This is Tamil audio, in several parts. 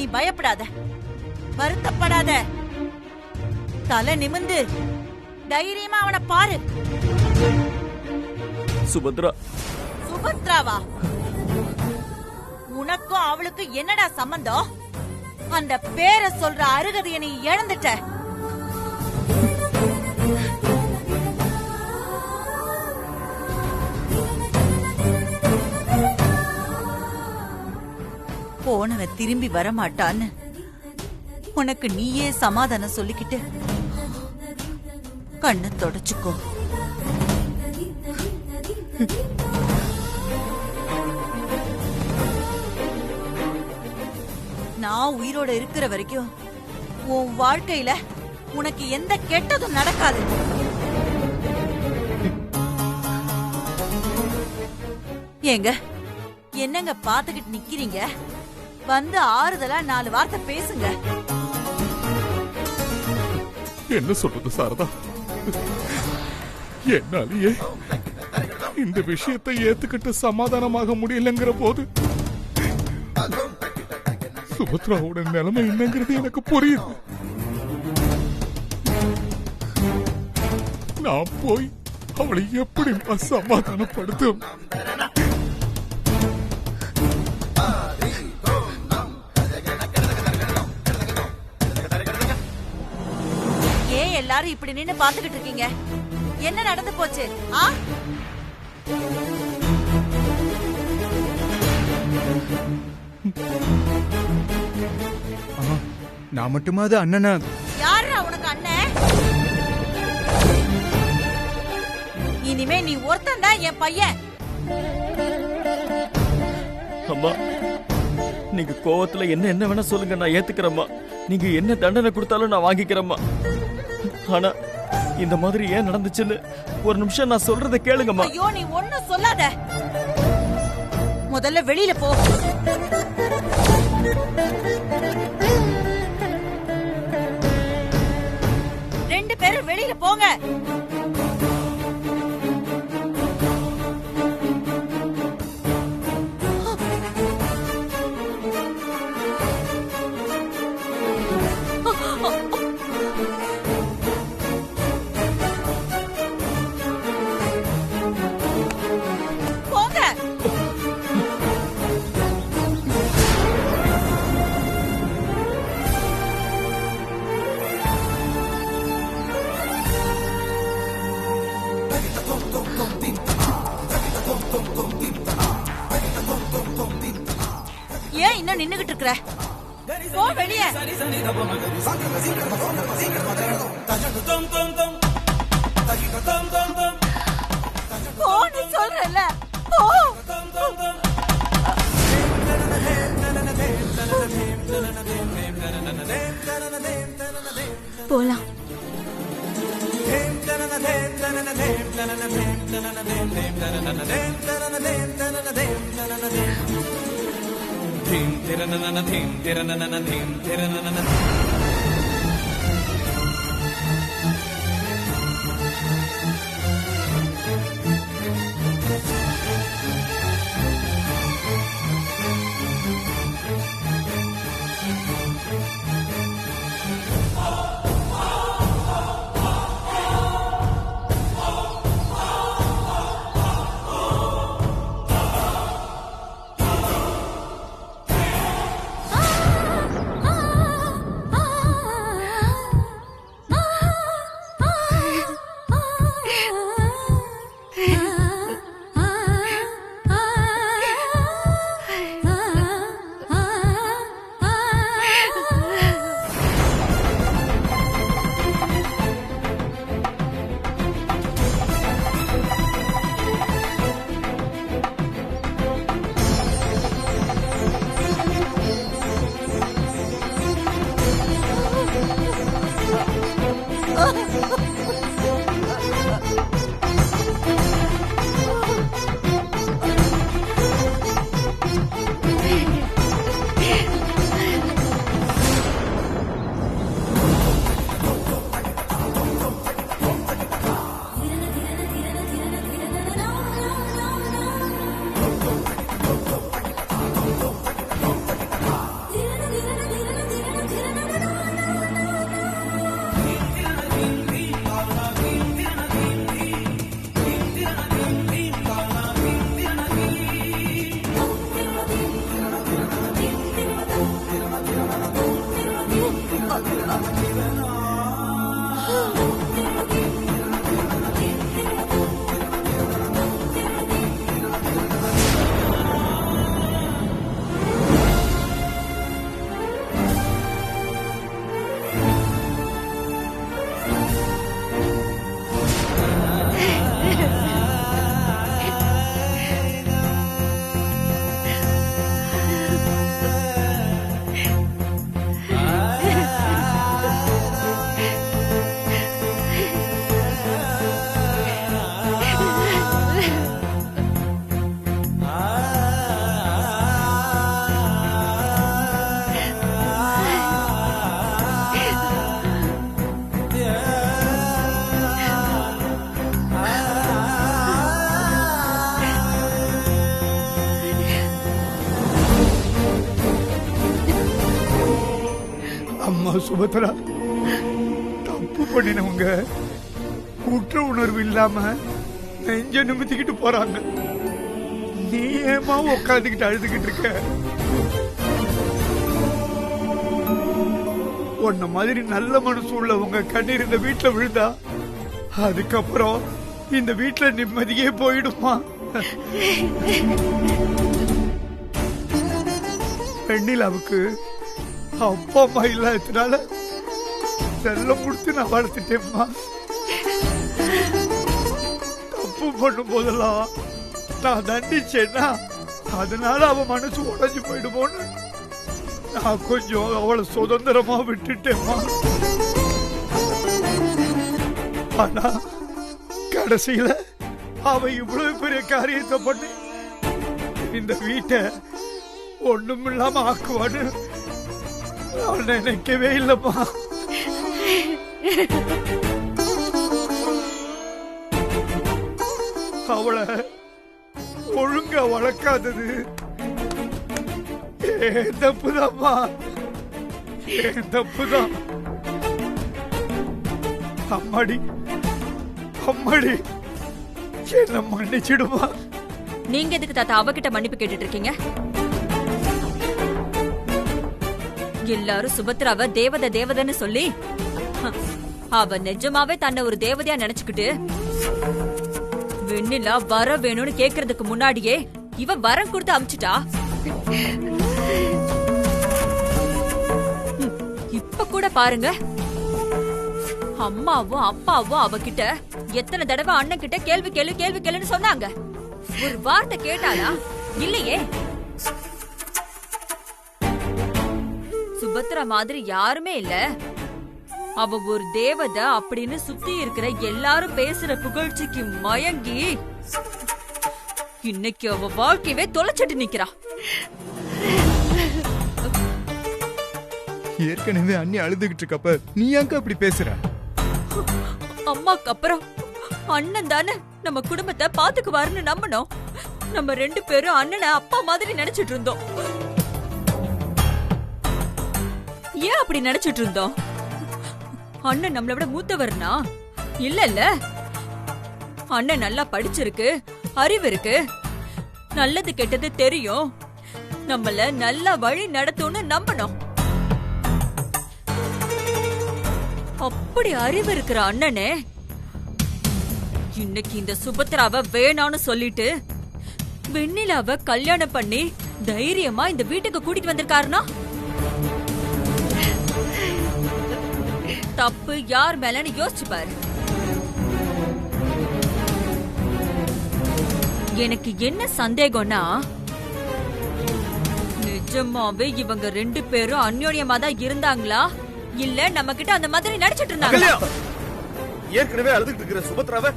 நீ பயப்படாத, வருத்தப்படாத, தலை நிமிந்து தைரியமா அவனை பாரு. சுபத்ரா. சுபத்ராவா? உனக்கும் அவளுக்கு என்னடா சம்பந்தம்? அந்த பேரை சொல்ற அருகதையை நீ இழந்துட்ட. போனவன் திரும்பி வரமாட்டான்னு உனக்கு நீயே சமாதானம் சொல்லிக்கிட்டு கண்ணை தொடச்சுக்கோ. நான் உயிரோட இருக்கிற வரைக்கும் உன் வாழ்க்கையில உனக்கு எந்த கெட்டதும் நடக்காது. ஏங்க, என்னங்க பாத்துக்கிட்டு நிக்கிறீங்க? வந்து ஆறுதலா 4 வார்த்தை பேசுங்க. என்ன சொல்றது சாரதா? என்னாலேயே இந்த விஷயத்தை ஏத்துக்கிட்டு சமாதானமாக முடியலங்கிற போது சுபத்ராவோட நிலைமை என்னங்கிறது எனக்கு புரியுது. நான் போய் அவளை எப்படி சமாதானப்படுத்தும்? ஏன் எல்லாரும் இப்படி நின்னு பாத்துக்கிட்டு இருக்கீங்க? என்ன நடந்து போச்சு? நான் மட்டுமா அது அண்ணனா? யாரா உனக்கு அண்ணன்? இனிமே நீ ஒருத்தன் தான் என் பையன். அம்மா, நீங்க கோவத்துல என்ன வேணா சொல்லுங்க, நான் ஏத்துக்கிறேம்மா. நீங்க என்ன தண்டனை கொடுத்தாலும் நான் வாங்கிக்கிறேம்மா. ஆனா இந்த மாதிரி ஏன் நடந்துச்சுன்னு ஒரு நிமிஷம் நான் சொல்றதை கேளுங்கம்மா. ஐயோ, நீ ஒண்ணும் சொல்லாத. முதல்ல வெளியில போ. ரெண்டு பேரும் வெளியில போங்க. ஏன் இன்னும் நின்னுகிட்டு இருக்கிற? போ வெளியே. போன்னு சொல்றல. போ. போலாம். அம்மா சுபத்ரா, தப்பு பண்ணினவங்க குற்ற உணர்வு இல்லாம நெஞ்ச நிமித்திக்கிட்டு போறாங்க. நீ ஏமா உட்காந்துக்கிட்டு அழுதுகிட்டு இருக்க? உன்ன மாதிரி நல்ல மனசு உள்ளவங்க கண்ணீர் இந்த வீட்டுல விழுந்தா அதுக்கப்புறம் இந்த வீட்டுல நிம்மதியே போயிடுமா? வெண்ணிலாவுக்கு அப்பா அம்மா இல்லாததுனால செல்லம் கொடுத்து நான் வளர்த்துட்டேம்மா. தப்பு பண்ணும் போதெல்லாம் நான் தண்டிச்சேன்னா அதனால அவ மனசு உடைஞ்சு போயிடுமோன்னு நான் கொஞ்சம் அவளை சுதந்திரமா விட்டுட்டேம்மா. ஆனா கடைசியில அவ இவ்வளவு பெரிய காரியத்தை பண்ணி இந்த வீட்டை ஒண்ணுமில்லாம ஆக்குவான்னு நான் நினைக்கவே இல்லம்மா. அவளை ஒழுங்கா வளர்க்காதது தப்புதாம்மா, தப்புதான். அம்மாடி அம்மாடி என்ன மன்னிச்சிடுமா. நீங்க எதுக்கு தாத்தா அவகிட்ட மன்னிப்பு கேட்டுட்டு இருக்கீங்க? எல்லாரும் சுபத்ராவ தேவதை தேவதைன்னு சொல்லி அவ நிஜமாவே தன்னை ஒரு தேவதையா நினைச்சுக்கிட்டு வெண்ணிலா வர வேணும்னு கேக்குறதுக்கு முன்னாடியே இவ வரம் கொடுத்து அமிச்சிட்டா. இப்ப கூட பாருங்க, அம்மாவும் அப்பாவும் அவகிட்ட எத்தனை தடவை அண்ணன் கிட்ட கேள்வி கேளுன்னு சொன்னாங்க. ஒரு வார்த்தை கேட்டாளா? இல்லையே. சுபத்ரா மாதிரி யாருமே இல்ல. அவ ஒரு தேவதை அப்படின்னு சுத்தி இருக்கிற எல்லாரும் பேசுற புகழ்ச்சிக்கு மயங்கி இன்னைக்கு அவ வாழ்க்கையவே தொலைச்சிட்டு நிக்கிறா. ஏற்கனவே அண்ணி அழுதுகிட்டு இருக்கப்ப நீ ஏங்க அப்படி பேசுற? அம்மாக்கு அப்புறம் அண்ணன் தானே நம்ம குடும்பத்தை பாத்துக்குவாருன்னு நம்பணும். நம்ம 2 பேரும் அண்ணனை அப்பா மாதிரி நினைச்சிட்டு இருந்தோம். ஏன் அப்படி நினைச்சிட்டு இருந்தோம்? அண்ணன் நம்மளை விட மூத்தவர்னா இல்ல. அண்ணன் நல்லா படிச்சிருக்கு, அறிவு இருக்கு, நல்லது கெட்டது தெரியும், நம்மள நல்லா வழி நடத்தும்னு நம்பணும். அப்படி அறிவு இருக்கிற அண்ணனே இன்னைக்கு இந்த சுபத்ராவை வேணான்னு சொல்லிட்டு வெண்ணிலாவை கல்யாணம் பண்ணி தைரியமா இந்த வீட்டுக்கு கூட்டிட்டு வந்திருக்காருனா தப்பு யார் மேலன்னு யோசிச்சு பாரு. எனக்கு என்ன சந்தேகம்னா, நிஜமாவே இவங்க 2 பேரும் அந்யோன்யமா தான் இருந்தாங்களா இல்ல நம்ம கிட்ட அந்த மாதிரி நடிச்சிட்டு இருந்தாங்களா? ஏற்கனவே அழுதுகிட்டு இருக்கிற சுபத்ராவை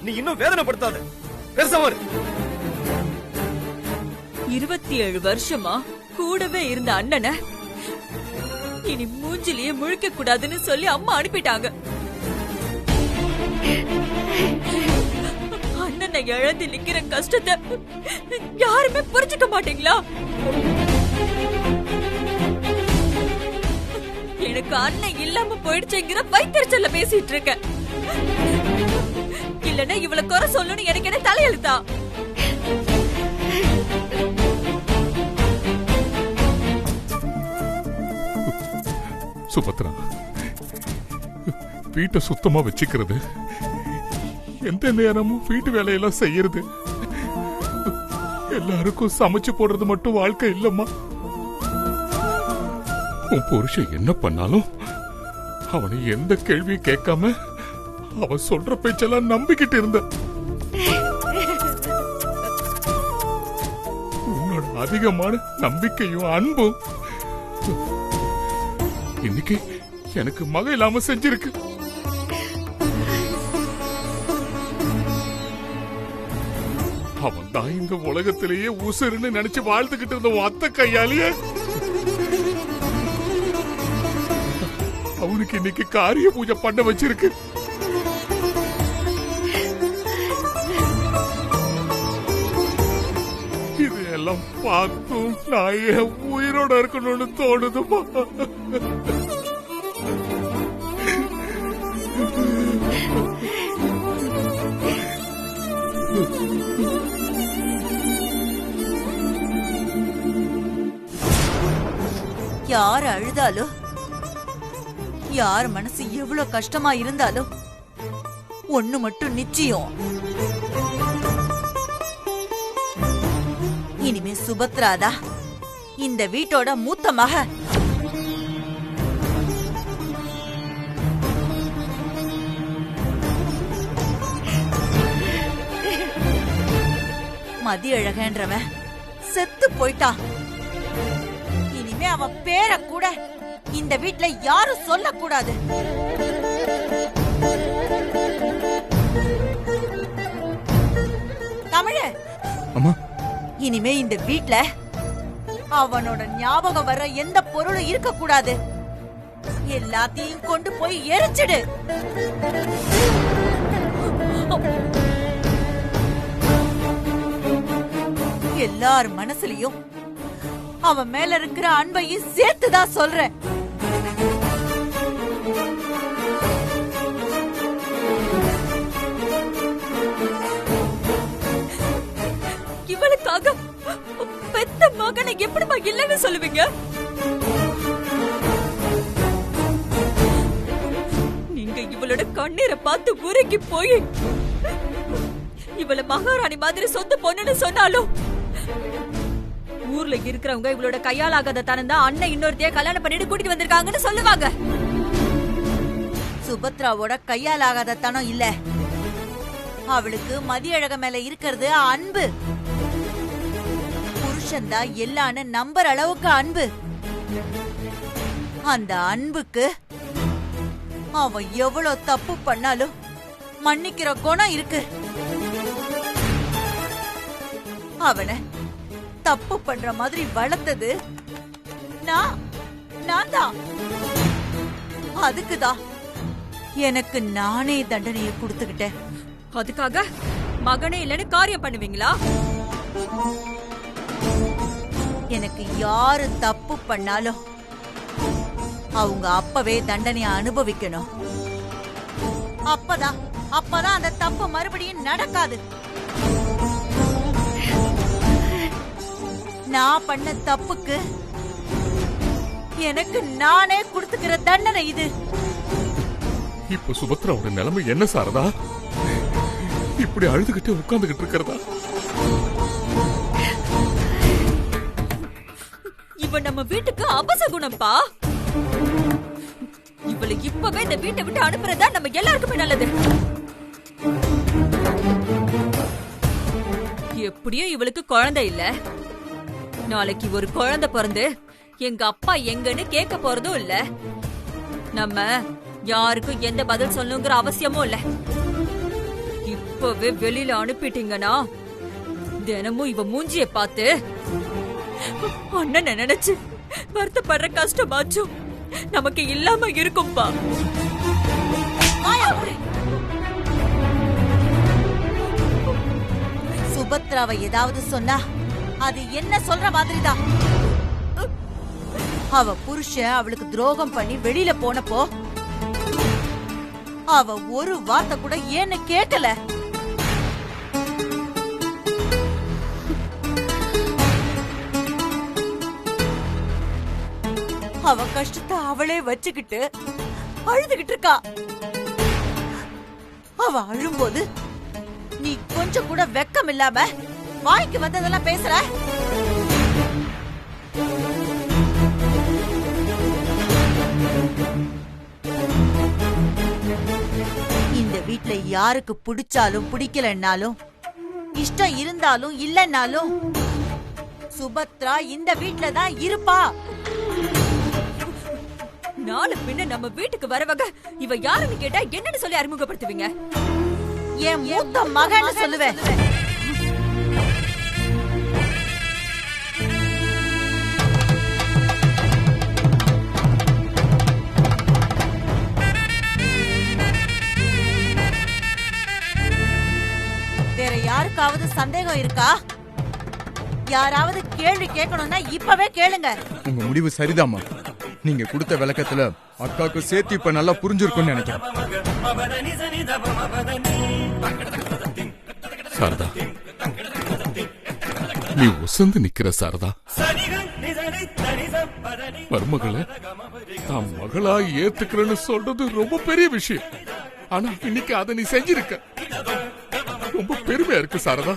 நீ இன்னும் வேதனைப்படுத்தாத. பேசாம 27 வருஷமா கூடவே இருந்த அண்ணனை இனி மூஞ்சிலேயே முழிக்க கூடாதுன்னு சொல்லி அம்மா அனுப்பிட்டாங்க. அண்ணனை இழந்து நிக்கிற கஷ்டத்தை யாருமே புரிஞ்சுக்க மாட்டீங்களா? எனக்கு அண்ணன் இல்லாம போயிடுச்சுங்கிற வைத்தறிச்சல்ல பேசிட்டு இருக்க. இல்லன்னா இவளை குறை சொல்லணும் எனக்கு என்ன தலையெழுத்தா? சுபத்ரா, வீட்டை சுத்தமா வச்சுக்கிறது, எந்த நேரமும் வீட்டு வேலையெல்லாம் செய்யறது, எல்லாருக்கும் சமைச்சு போடுறது மட்டும் வாழ்க்கை இல்லம்மா. உன் புருஷன் என்ன பண்ணாலும் அவனை எந்த கேள்வியும் கேட்காம அவன் சொல்ற பேச்செல்லாம் நம்பிக்கிட்டு இருந்த. உன்னோட அதிகமான நம்பிக்கையும் அன்பும் இன்னைக்கு எனக்கு மக இல்லாம செஞ்சிருக்கு. அவன் தான் இந்த உலகத்திலேயே உசுருன்னு நினைச்சு வாழ்ந்துகிட்டு இருந்த அத்தை கையாலேயே அவனுக்கு இன்னைக்கு காரிய பூஜை பண்ண வச்சிருக்கு. இதெல்லாம் பார்த்தும் நான் என் உயிரோட இருக்கணும்னு தோணுதுமா. யார் அழுதாலும், யார் மனசு எவ்வளவு கஷ்டமா இருந்தாலும் ஒண்ணு மட்டும் நிச்சயம், இனிமே சுபத்ராதா இந்த வீட்டோட மூத்த மக. மதியழகன்றவன் செத்து போயிட்டான். இனிமே அவன் பேரை கூட இந்த வீட்ல யாரும் சொல்லக்கூடாது. தமிழ், அம்மா, இனிமே இந்த வீட்ல அவனோட ஞாபகம் வர எந்த பொருளும் இருக்க கூடாது. எல்லாத்தையும் கொண்டு போய் எரிச்சிடு. எல்லார் மனசுலயும் அவன் மேல இருக்கிற அன்பையும் சேர்த்துதான் சொல்றேன். இவளுக்காக பெத்த மகனை எப்படிமா இல்லைன்னு சொல்லுவீங்க? நீங்க இவளோட கண்ணீரை பார்த்து உருகி போய் இவள மகாராணி மாதிரி சொந்த பொண்ணுன்னு சொன்னாலும் ஊர்ல இருக்கிறவங்க இவளோட கையால் ஆகாத தனம் தான் அண்ணன் இன்னொருத்தைய கல்யாணம் பண்ணிட்டு கூட்டிட்டு வந்திருக்காங்கன்னு சொல்லுவாங்க. சுபத்ராவோட கையால் ஆகாத தனம் இல்ல, அவளுக்கு மதியழக மேல இருக்கிறது அன்பு. புருஷன்தா எல்லான்னு நம்பர் அளவுக்கு அன்பு. அந்த அன்புக்கு அவன் எவ்வளவு தப்பு பண்ணாலும் மன்னிக்கிற குணம் இருக்கு. அவனை தப்பு பண்ற மாதிரி வளர்த்தது நான் தான். அதுக்குதான் எனக்கு நானே தண்டனையை கொடுத்துக்கிட்டேன். அதுக்காக மகனே இல்லன்னு காரியம் பண்ணுவீங்களா? எனக்கு யாரு தப்பு பண்ணாலும் அவங்க அப்பவே தண்டனையை அனுபவிக்கணும். அப்பதான் அந்த தப்பு மறுபடியும் நடக்காது. நான் பண்ண தப்புக்கு எனக்கு நானே கொடுத்துக்கிற தண்டனை இது. இப்ப சுபத்ராவோட நிலைமை என்ன சாரதா? இப்படி அழுதுகிட்டு உட்கார்ந்துகிட்டு இருக்கிறதா? இவ நம்ம வீட்டுக்கு அபசகுணம்பா. இவளை இப்பவே இந்த வீட்டை விட்டு அனுப்புறதா நம்ம எல்லாருக்குமே நல்லது. எப்படியும் இவளுக்கு குழந்தை இல்ல. நாளைக்கு ஒரு குழந்தை பிறந்து எங்க அப்பா எங்கன்னு கேட்க போறதும் இல்ல. நம்ம யாருக்கும் எந்த பதில் சொல்லணுங்கிற அவசியமும் இல்ல. இப்பவே வெளியில அனுப்பிட்டீங்கன்னா தினமும் இவ மூஞ்சிய பார்த்து அண்ணனை நினைச்சு வருத்தப்படுற கஷ்டமாச்சும் நமக்கு இல்லாம இருக்கும்பா. சுபத்ராவை ஏதாவது சொன்னா அது என்ன சொல்ற மாதிரிதான். அவ புருஷன் அவளுக்கு துரோகம் பண்ணி வெளியில போனப்போ அவ ஒரு வார்த்தை கூட ஏன்னு கேட்கல. அவ கஷ்டத்தை அவளே வச்சுக்கிட்டு அழுதுகிட்டு இருக்கா. அவ அழும்போது நீ கொஞ்சம் கூட வெக்கம் இல்லாம வாய்க்கு வந்ததெல்லாம் பேசுற. இந்த வீட்ல யாருக்கு பிடிச்சாலும் பிடிக்கலன்னாலும், இஷ்டம் இருந்தாலும் இல்லன்னாலும் சுபத்ரா இந்த வீட்ல தான் இருப்பா. நாலு பின்ன நம்ம வீட்டுக்கு வரவங்க இவ யாருன்னு கேட்டா என்னன்னு சொல்லி அறிமுகப்படுத்துவீங்க? என் மூத்த மகன் சொல்லுவேன். வேற யாருக்காவது சந்தேகம் இருக்கா? யாராவது கேள்வி கேட்கணும்னா இப்பவே கேளுங்க. உங்க முடிவு சரிதாம்மா. நீங்க கொடுத்த விளக்கத்துல அக்காவுக்கு சேர்த்து இப்ப நல்லா புரிஞ்சிருக்கும்னு நினைக்கிறேன். சாரதா, நீ உசந்து நிக்கிற சாரதா. மருமகளை தான் மகளா ஏத்துக்கிறேன்னு சொல்றது ரொம்ப பெரிய விஷயம். ஆனா இன்னைக்கு அதை நீ செஞ்சிருக்க, ரொம்ப பெருமையா இருக்கு சாரதா.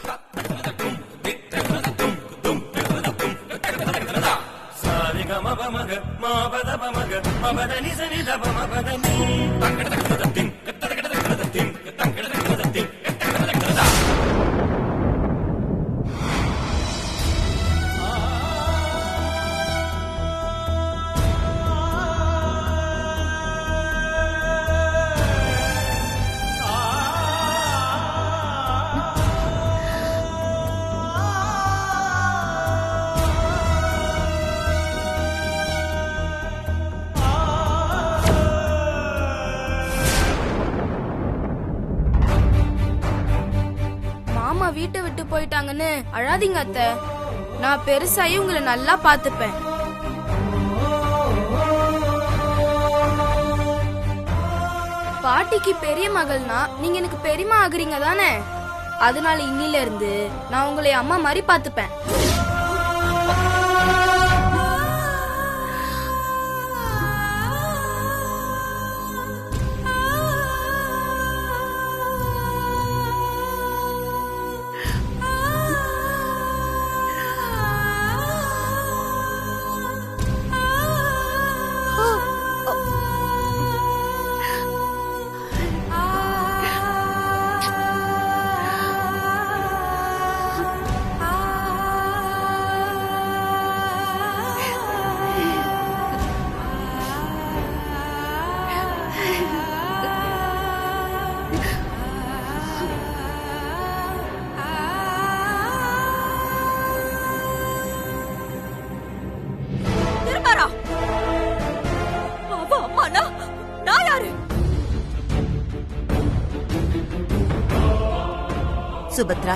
வீட்டை விட்டு போயிட்டாங்கன்னு அழாதீங்க அத்தை. நான் பெருசாயி உங்களை நல்லா பாத்துப்பேன். பாட்டிக்கு பெரிய மகள்னா நீங்க எனக்கு பெரியமா ஆகுறீங்க தானே? அதனால இன்னில இருந்து நான் உங்களை அம்மா மாதிரி பாத்துப்பேன். சுபத்ரா,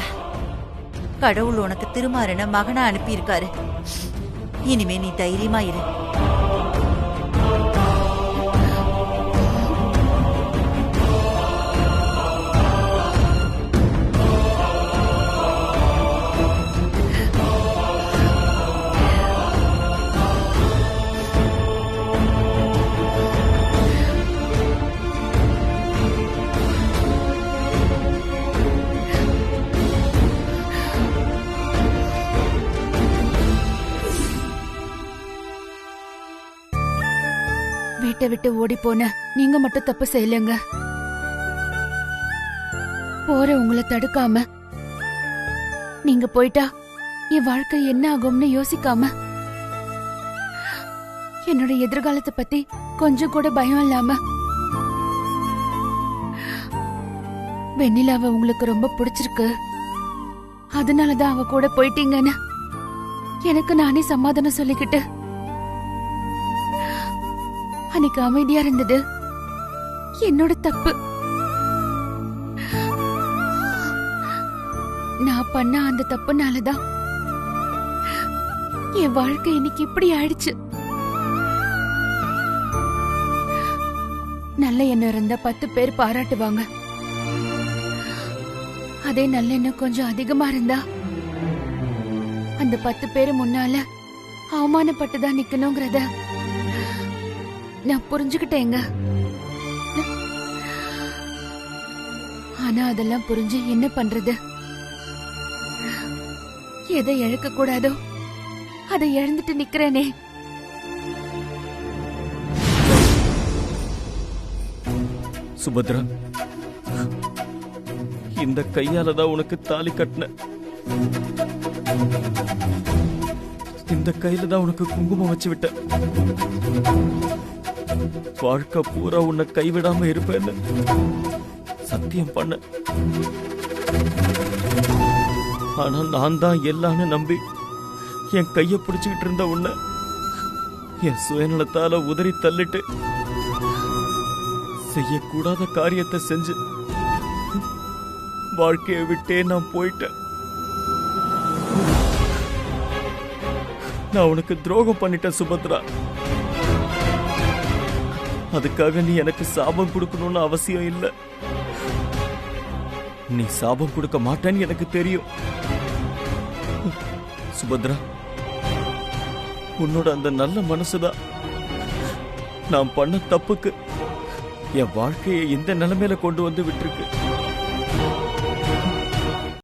கடவுள் உனக்கு திருமாறன மகனா அனுப்பியிருக்காரு. இனிமே நீ தைரியமா இரு. வீட்டை விட்டு ஓடி போன நீங்க மட்டும் தப்பு செய்யலங்க. போற உங்களை தடுக்காம நீங்க போயிட்டா என் வாழ்க்கை என்ன ஆகும்னு யோசிக்காம என்னோட எதிர்காலத்தை பத்தி கொஞ்சம் கூட பயம் இல்லாம வெண்ணிலாவை உங்களுக்கு ரொம்ப பிடிச்சிருக்கு, அதனாலதான் அவ கூட போயிட்டீங்கன்னு எனக்கு நானே சமாதானம் சொல்லிக்கிட்டு அன்னைக்கு அமைதியா இருந்தது என்னோட தப்பு. நான் பண்ண அந்த தப்புனாலதான் என் வாழ்க்கை இன்னைக்கு இப்படி ஆயிடுச்சு. நல்ல எண்ணம் இருந்தா 10 பேர் பாராட்டுவாங்க. அதே நல்ல எண்ணம் கொஞ்சம் அதிகமா இருந்தா அந்த 10 பேரு முன்னால அவமானப்பட்டுதான் நிக்கணுங்கிறத நான் புரிஞ்சுக்கிட்டேங்க. ஆனா அதெல்லாம் புரிஞ்சு என்ன பண்றது? எதை இழக்க கூடாதோ அதை இழந்துட்டு நிக்கிறேனே. சுபத்ரா, இந்த கையாலதான் உனக்கு தாலி கட்டின, இந்த கையில தான் உனக்கு குங்குமம் வச்சு விட்ட. வாழ்க்கை பூரா உன்னை கைவிடாம இருப்பேன்னு சத்தியம் பண்ண. ஆனா நான் தான் எல்லான்னு நம்பி என் கைய பிடிச்சுக்கிட்டு இருந்த உன்னை என் சுயநலத்தால உதறி தள்ளிட்டு செய்யக்கூடாத காரியத்தை செஞ்சு வாழ்க்கையை விட்டே நான் போயிட்டேன். நான் உனக்கு துரோகம் பண்ணிட்டேன் சுபத்ரா. அதுக்காக நீ எனக்கு சாபம் கொடுக்கணும்னு அவசியம் இல்லை. நீ சாபம் கொடுக்க மாட்டேன்னு எனக்கு தெரியும். சுபத்ரா, உன்னோட அந்த நல்ல மனசுதான் நான் பண்ண தப்புக்கு என் வாழ்க்கையை இந்த நிலைமையில கொண்டு வந்து விட்டுருக்கு.